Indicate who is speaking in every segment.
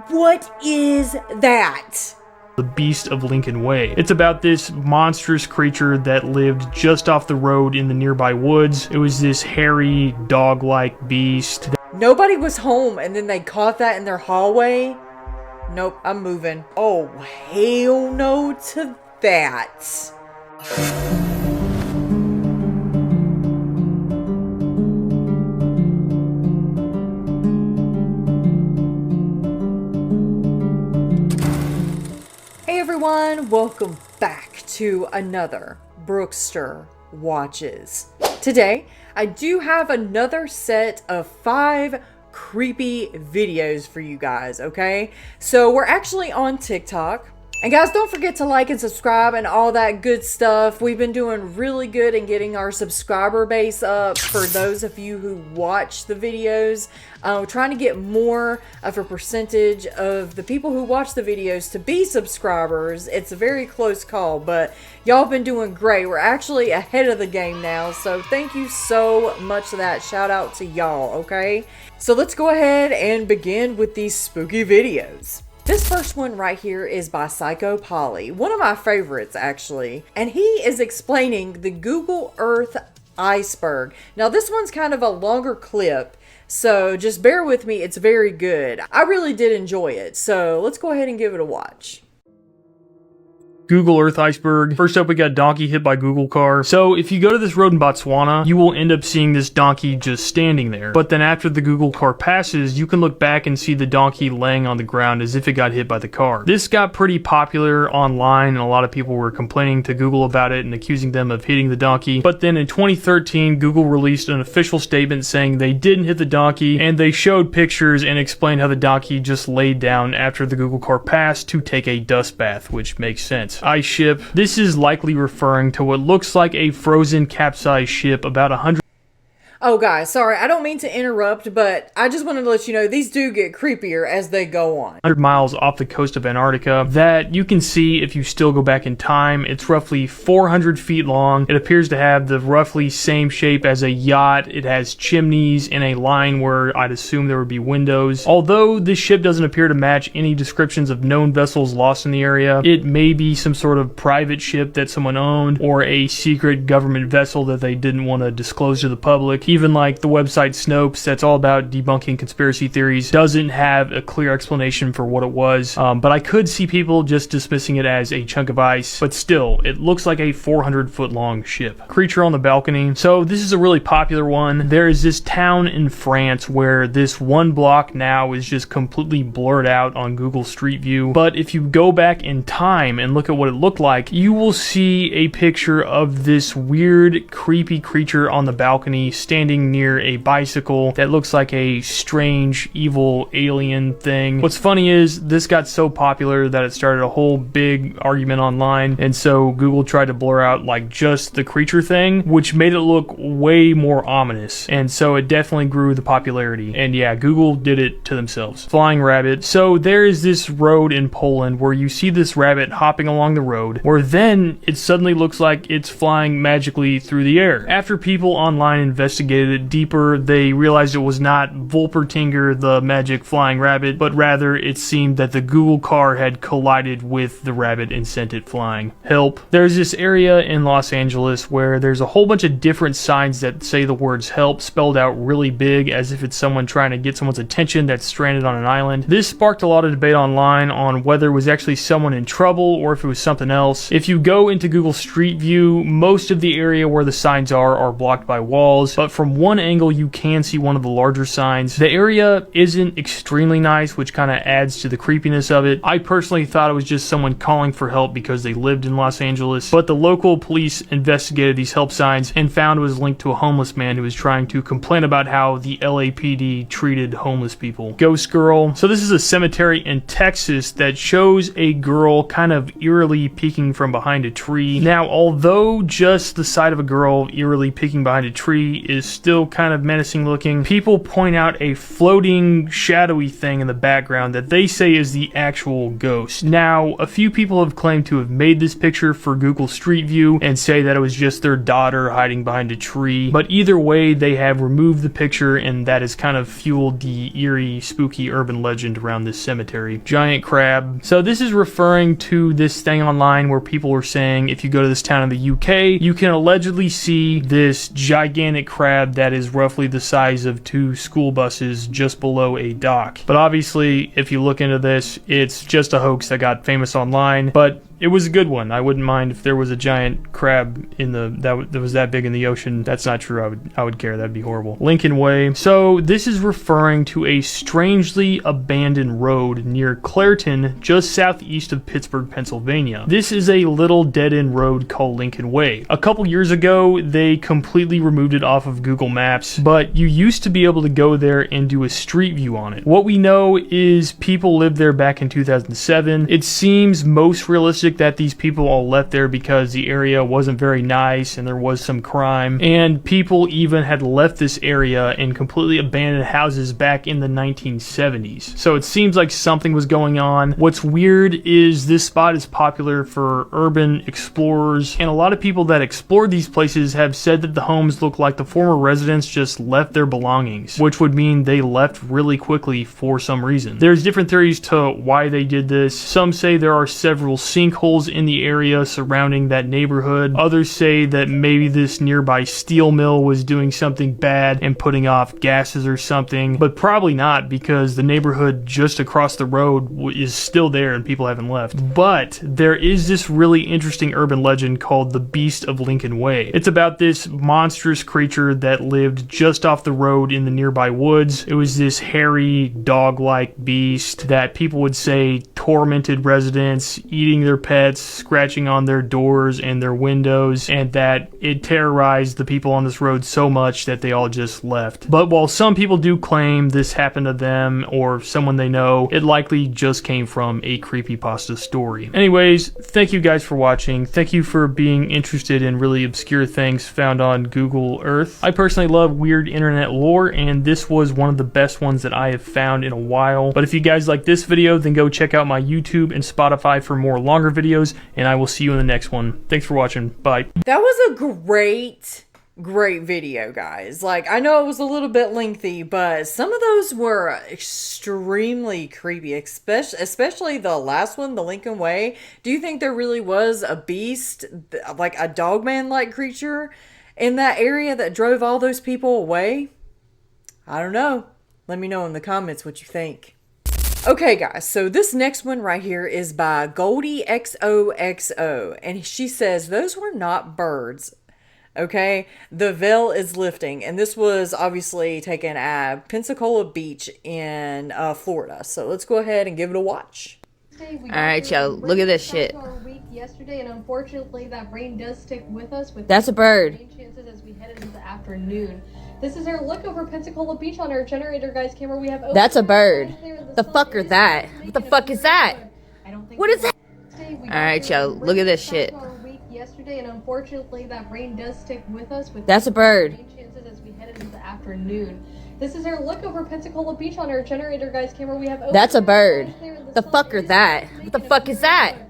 Speaker 1: What is that?
Speaker 2: The Beast of Lincoln Way. It's about this monstrous creature that lived just off the road in the nearby woods. It was this hairy, dog-like beast.
Speaker 1: Nobody was home and then they caught that in their hallway? Nope, I'm moving. Oh, hell no to that. Hey everyone, welcome back to another Brookestirr Watches. Today, I do have another set of 5 creepy videos for you guys, okay? So we're actually on TikTok. And guys, don't forget to like and subscribe and all that good stuff. We've been doing really good in getting our subscriber base up for those of you who watch the videos. We're trying to get more of a percentage of the people who watch the videos to be subscribers. It's a very close call, but y'all been doing great. We're actually ahead of the game now, so thank you so much for that. Shout out to y'all, okay? So let's go ahead and begin with these spooky videos. This first one right here is by Psycho Polly, one of my favorites actually, and he is explaining the Google Earth iceberg. Now this one's kind of a longer clip, so just bear with me, it's very good. I really did enjoy it, so let's go ahead and give it a watch.
Speaker 2: Google Earth iceberg. First up, we got donkey hit by Google car. So if you go to this road in Botswana, you will end up seeing this donkey just standing there. But then after the Google car passes, you can look back and see the donkey laying on the ground as if it got hit by the car. This got pretty popular online and a lot of people were complaining to Google about it and accusing them of hitting the donkey. But then in 2013, Google released an official statement saying they didn't hit the donkey, and they showed pictures and explained how the donkey just laid down after the Google car passed to take a dust bath, which makes sense. Ice ship. This is likely referring to what looks like a frozen capsized ship about 100.
Speaker 1: Oh guys, sorry, I don't mean to interrupt, but I just wanted to let you know these do get creepier as they go on.
Speaker 2: 100 miles off the coast of Antarctica that you can see if you still go back in time. It's roughly 400 feet long. It appears to have the roughly same shape as a yacht. It has chimneys in a line where I'd assume there would be windows. Although this ship doesn't appear to match any descriptions of known vessels lost in the area, it may be some sort of private ship that someone owned or a secret government vessel that they didn't want to disclose to the public. Even like the website Snopes, that's all about debunking conspiracy theories, doesn't have a clear explanation for what it was. But I could see people just dismissing it as a chunk of ice. But still, it looks like a 400-foot long ship. Creature on the balcony. So this is a really popular one. There is this town in France where this one block now is just completely blurred out on Google Street View. But if you go back in time and look at what it looked like, you will see a picture of this weird, creepy creature on the balcony standing near a bicycle that looks like a strange, evil alien thing. What's funny is this got so popular that it started a whole big argument online, and so Google tried to blur out like just the creature thing, which made it look way more ominous, and so it definitely grew the popularity. And yeah, Google did it to themselves. Flying rabbit. So there is this road in Poland where you see this rabbit hopping along the road, where then it suddenly looks like it's flying magically through the air. After people online investigated it deeper, they realized it was not Wolfpack, the magic flying rabbit, but rather it seemed that the Google car had collided with the rabbit and sent it flying. Help. There's this area in Los Angeles where there's a whole bunch of different signs that say the words help spelled out really big as if it's someone trying to get someone's attention that's stranded on an island. This sparked a lot of debate online on whether it was actually someone in trouble or if it was something else. If you go into Google Street View, most of the area where the signs are blocked by walls, but from one angle you can see one of the larger signs. The area isn't extremely nice, which kind of adds to the creepiness of it. I personally thought it was just someone calling for help because they lived in Los Angeles, but the local police investigated these help signs and found it was linked to a homeless man who was trying to complain about how the LAPD treated homeless people. Ghost girl. So this is a cemetery in Texas that shows a girl kind of eerily peeking from behind a tree. Now, although just the sight of a girl eerily peeking behind a tree is is still kind of menacing looking. People point out a floating shadowy thing in the background that they say is the actual ghost. Now, a few people have claimed to have made this picture for Google Street View and say that it was just their daughter hiding behind a tree, but either way they have removed the picture, and that has kind of fueled the eerie, spooky urban legend around this cemetery. Giant crab. So this is referring to this thing online where people were saying if you go to this town in the UK, you can allegedly see this gigantic crab that is roughly the size of 2 school buses just below a dock. But obviously, if you look into this, it's just a hoax that got famous online, but it was a good one. I wouldn't mind if there was a giant crab in that was that big in the ocean. That's not true. I would care. That'd be horrible. Lincoln Way. So this is referring to a strangely abandoned road near Clairton, just southeast of Pittsburgh, Pennsylvania. This is a little dead-end road called Lincoln Way. A couple years ago, they completely removed it off of Google Maps, but you used to be able to go there and do a street view on it. What we know is people lived there back in 2007. It seems most realistic that these people all left there because the area wasn't very nice and there was some crime, and people even had left this area and completely abandoned houses back in the 1970s. So it seems like something was going on. What's weird is this spot is popular for urban explorers, and a lot of people that explored these places have said that the homes look like the former residents just left their belongings, which would mean they left really quickly for some reason. There's different theories to why they did this. Some say there are several sinkholes in the area surrounding that neighborhood. Others say that maybe this nearby steel mill was doing something bad and putting off gases or something, but probably not, because the neighborhood just across the road is still there and people haven't left. But there is this really interesting urban legend called the Beast of Lincoln Way. It's about this monstrous creature that lived just off the road in the nearby woods. It was this hairy, dog-like beast that people would say tormented residents, eating their pets, scratching on their doors and their windows, and that it terrorized the people on this road so much that they all just left. But while some people do claim this happened to them or someone they know, it likely just came from a creepypasta story. Anyways, thank you guys for watching. Thank you for being interested in really obscure things found on Google Earth. I personally love weird internet lore, and this was one of the best ones that I have found in a while. But if you guys like this video, then go check out my YouTube and Spotify for more longer videos, and I will see you in the next one. Thanks for watching. Bye.
Speaker 1: That was a great video, guys. Like, I know it was a little bit lengthy, but some of those were extremely creepy, especially the last one, the Lincoln Way. Do you think there really was a beast, like a dogman-like creature in that area that drove all those people away? I don't know. Let me know in the comments what you think. Okay, guys, so this next one right here is by Goldie XOXO, and she says, those were not birds. Okay, the veil is lifting, and this was obviously taken at Pensacola Beach in Florida. So let's go ahead and give it a watch.
Speaker 3: Alright, y'all, look at this shit.
Speaker 4: Yesterday, and unfortunately that rain does stick with us.
Speaker 3: That's a bird.
Speaker 4: Chances as we head into the afternoon. This is our look over Pensacola Beach on our generator guys camera. We have
Speaker 3: that's a bird. The fuck is that? What the fuck is that? What is that? Alright, y'all, look at this shit.
Speaker 4: Yesterday, and unfortunately that rain does stick with us.
Speaker 3: That's a bird.
Speaker 4: Chances as we head into the afternoon. This is our look over Pensacola Beach on our generator guys camera. We have
Speaker 3: that's a bird. The fuck is that? What the fuck is that?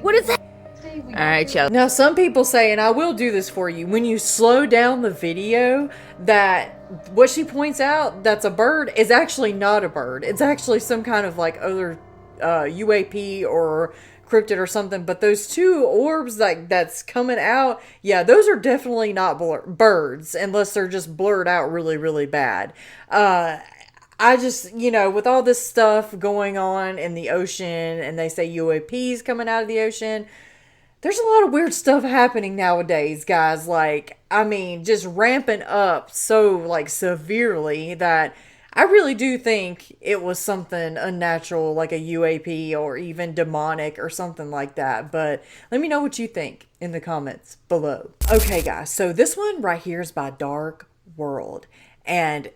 Speaker 3: What is that? Alright, y'all.
Speaker 1: Now, some people say, and I will do this for you, when you slow down the video, that what she points out, that's a bird, is actually not a bird. It's actually some kind of like other UAP or cryptid or something. But those two orbs that's coming out, yeah, those are definitely not birds, unless they're just blurred out really, really bad. I just, you know, with all this stuff going on in the ocean, and they say UAPs coming out of the ocean, There's a lot of weird stuff happening nowadays, guys. Like, I mean, just ramping up so, like, severely that I really do think it was something unnatural, like a UAP or even demonic or something like that. But let me know what you think in the comments below. Okay, guys, so this one right here is by Dark World. And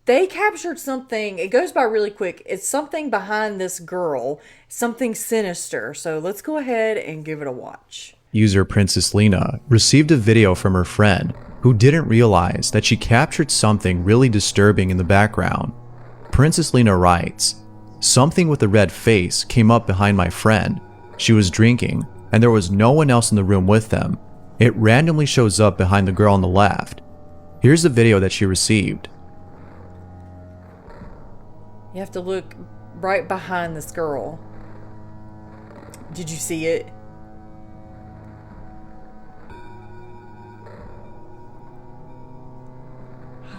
Speaker 1: they captured something. It goes by really quick. It's something behind this girl, something sinister. So let's go ahead and give it a watch.
Speaker 5: User Princess Lena received a video from her friend who didn't realize that she captured something really disturbing in the background. Princess Lena writes, "Something with a red face came up behind my friend. She was drinking and there was no one else in the room with them. It randomly shows up behind the girl on the left. Here's the video that she received."
Speaker 1: You have to look right behind this girl. Did you see it?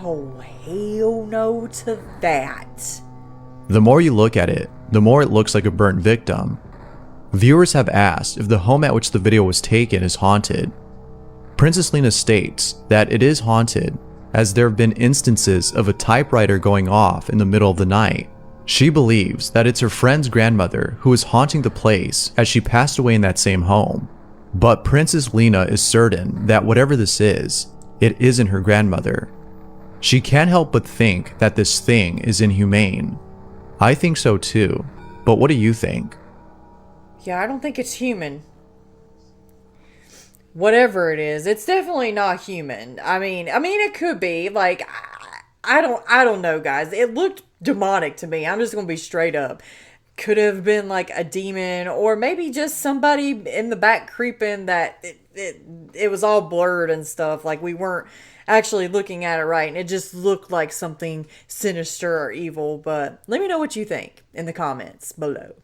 Speaker 1: Oh, hell no to that.
Speaker 5: The more you look at it, the more it looks like a burnt victim. Viewers have asked if the home at which the video was taken is haunted. Princess Lena states that it is haunted, as there have been instances of a typewriter going off in the middle of the night. She believes that it's her friend's grandmother who is haunting the place, as she passed away in that same home. But Princess Lena is certain that whatever this is, it isn't her grandmother. She can't help but think that this thing is inhumane. I think so too, but what do you think?
Speaker 1: Yeah, I don't think it's human. Whatever it is, it's definitely not human. I mean, it could be. Like, I don't know, guys. It looked demonic to me. I'm just gonna be straight up. Could have been like a demon, or maybe just somebody in the back creeping that it was all blurred and stuff. Like, we weren't actually looking at it right, and it just looked like something sinister or evil. But let me know what you think in the comments below.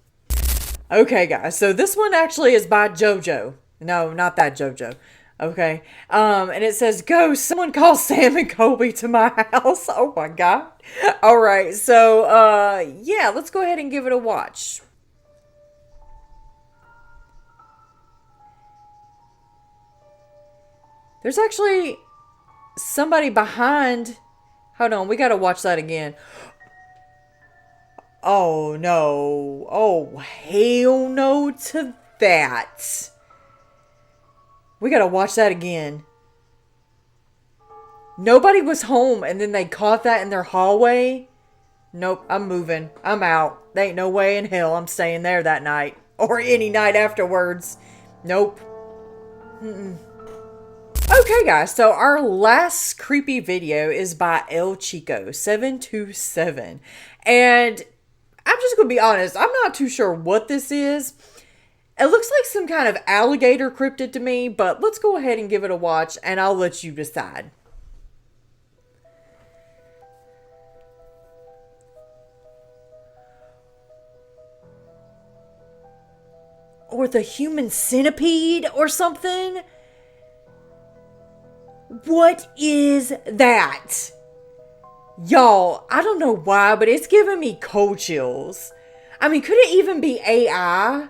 Speaker 1: Okay, guys, so this one actually is by JoJo. No, not that JoJo. Okay. And it says, "Go, someone call Sam and Colby to my house." Oh my God. All right. So, yeah, let's go ahead and give it a watch. There's actually somebody behind. Hold on. We got to watch that again. Oh no. Oh, hell no to that. We gotta watch that again. Nobody was home and then they caught that in their hallway? Nope, I'm moving. I'm out. There ain't no way in hell I'm staying there that night. Or any night afterwards. Nope. Okay, guys, so our last creepy video is by El Chico 727. And I'm just gonna be honest, I'm not too sure what this is. It looks like some kind of alligator cryptid to me, but let's go ahead and give it a watch and I'll let you decide. Or the human centipede or something? What is that? Y'all, I don't know why, but it's giving me cold chills. I mean, could it even be AI?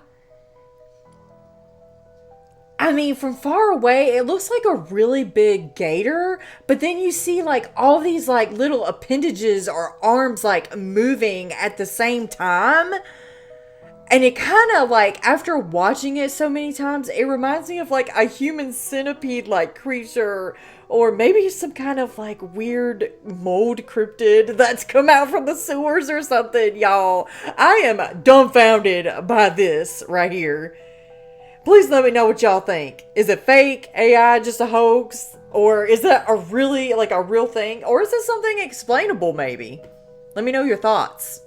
Speaker 1: I mean, from far away, it looks like a really big gator, but then you see like all these like little appendages or arms like moving at the same time. And it kind of like, after watching it so many times, it reminds me of like a human centipede like creature, or maybe some kind of like weird mold cryptid that's come out from the sewers or something, y'all. I am dumbfounded by this right here. Please let me know what y'all think. Is it fake? AI, just a hoax? Or is that a really, like a real thing? Or is it something explainable maybe? Let me know your thoughts.